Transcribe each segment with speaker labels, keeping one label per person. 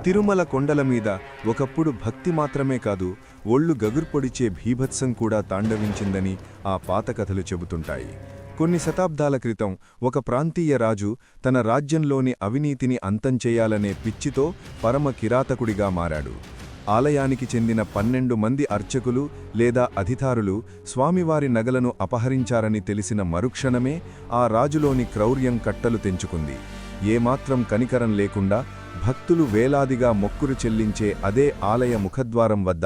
Speaker 1: తిరుమల కొండల మీద ఒకప్పుడు భక్తి మాత్రమే కాదు, ఒళ్ళు గగుర్పొడిచే భీభత్సం కూడా తాండవించిందని ఆ పాత కథలు చెబుతుంటాయి. కొన్ని శతాబ్దాల క్రితం ఒక ప్రాంతీయ రాజు తన రాజ్యంలోని అవినీతిని అంతంచేయాలనే పిచ్చితో పరమ కిరాతకుడిగా మారాడు. ఆలయానికి చెందిన 12 మంది అర్చకులు లేదా అధికారులు స్వామివారి నగలను అపహరించారని తెలిసిన మరుక్షణమే ఆ రాజులోని క్రౌర్యం కట్టలు తెంచుకుంది. ఏమాత్రం కనికరం లేకుండా భక్తులు వేలాదిగా మొక్కులు చెల్లించే అదే ఆలయ ముఖద్వారం వద్ద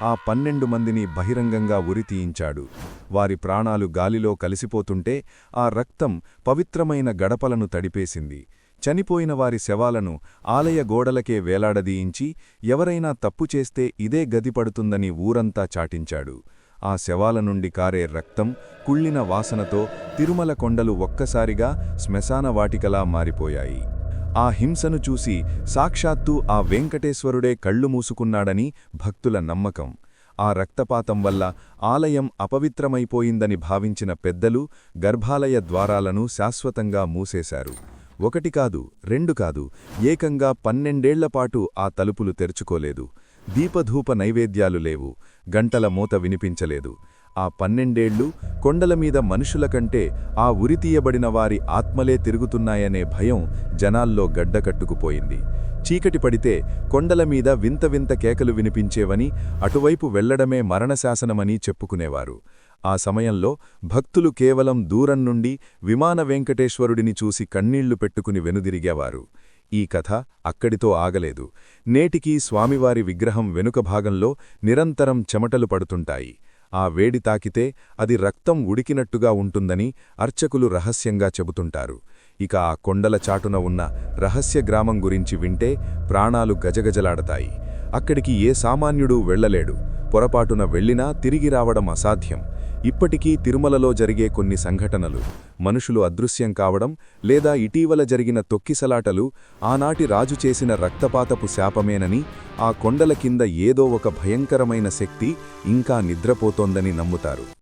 Speaker 1: ఆ 12 మందిని బహిరంగంగా ఉరితీయించాడు. వారి ప్రాణాలు గాలిలో కలిసిపోతుంటే ఆ రక్తం పవిత్రమైన గడపలను తడిపేసింది. చనిపోయిన వారి శవాలను ఆలయ గోడలకే వేలాడదీయించి ఎవరైనా తప్పు చేస్తే ఇదే గదిపడుతుందని ఊరంతా చాటించాడు. ఆ శవాల నుండి కారే రక్తం, కుళ్ళిన వాసనతో తిరుమల కొండలు ఒక్కసారిగా శ్మశాన వాటికలా మారిపోయాయి. ఆ హింసను చూసి సాక్షాత్తూ ఆ వెంకటేశ్వరుడే కళ్ళు మూసుకున్నాడని భక్తుల నమ్మకం. ఆ రక్తపాతం వల్ల ఆలయం అపవిత్రమైపోయిందని భావించిన పెద్దలు గర్భాలయ ద్వారాలను శాశ్వతంగా మూసేశారు. 1 కాదు, 2 కాదు, ఏకంగా 12 ఏళ్లపాటు ఆ తలుపులు తెరుచుకోలేదు. దీపధూప నైవేద్యాలు లేవు, గంటల మోత వినిపించలేదు. ఆ 12 ఏళ్లు కొండలమీద మనుషుల కంటే ఆ ఉరితీయబడిన వారి ఆత్మలే తిరుగుతున్నాయనే భయం జనాల్లో గడ్డకట్టుకుపోయింది. చీకటి పడితే కొండలమీద వింత వింత కేకలు వినిపించేవని, అటువైపు వెళ్లడమే మరణశాసనమని చెప్పుకునేవారు. ఆ సమయంలో భక్తులు కేవలం దూరం నుండి విమాన వెంకటేశ్వరుడిని చూసి కన్నీళ్లు పెట్టుకుని వెనుదిరిగేవారు. ఈ కథ అక్కడితో ఆగలేదు. నేటికీ స్వామివారి విగ్రహం వెనుక భాగంలో నిరంతరం చెమటలు పడుతుంటాయి. ఆ వేడి తాకితే అది రక్తం ఉడికినట్టుగా ఉంటుందని అర్చకులు రహస్యంగా చెబుతుంటారు. ఇక ఆ కొండల చాటున ఉన్న రహస్య గ్రామం గురించి వింటే ప్రాణాలు గజగజలాడతాయి. అక్కడికి ఏ సామాన్యుడూ వెళ్లలేడు. పొరపాటున వెళ్లినా తిరిగి రావడం అసాధ్యం. ఇప్పటికీ తిరుమలలో జరిగే కొన్ని సంఘటనలు, మనుషులు అదృశ్యం కావడం లేదా ఇటీవల జరిగిన తొక్కిసలాటలు ఆనాటి రాజు చేసిన రక్తపాతపు శాపమేనని, ఆ కొండల కింద ఏదో ఒక భయంకరమైన శక్తి ఇంకా నిద్రపోతోందని నమ్ముతారు.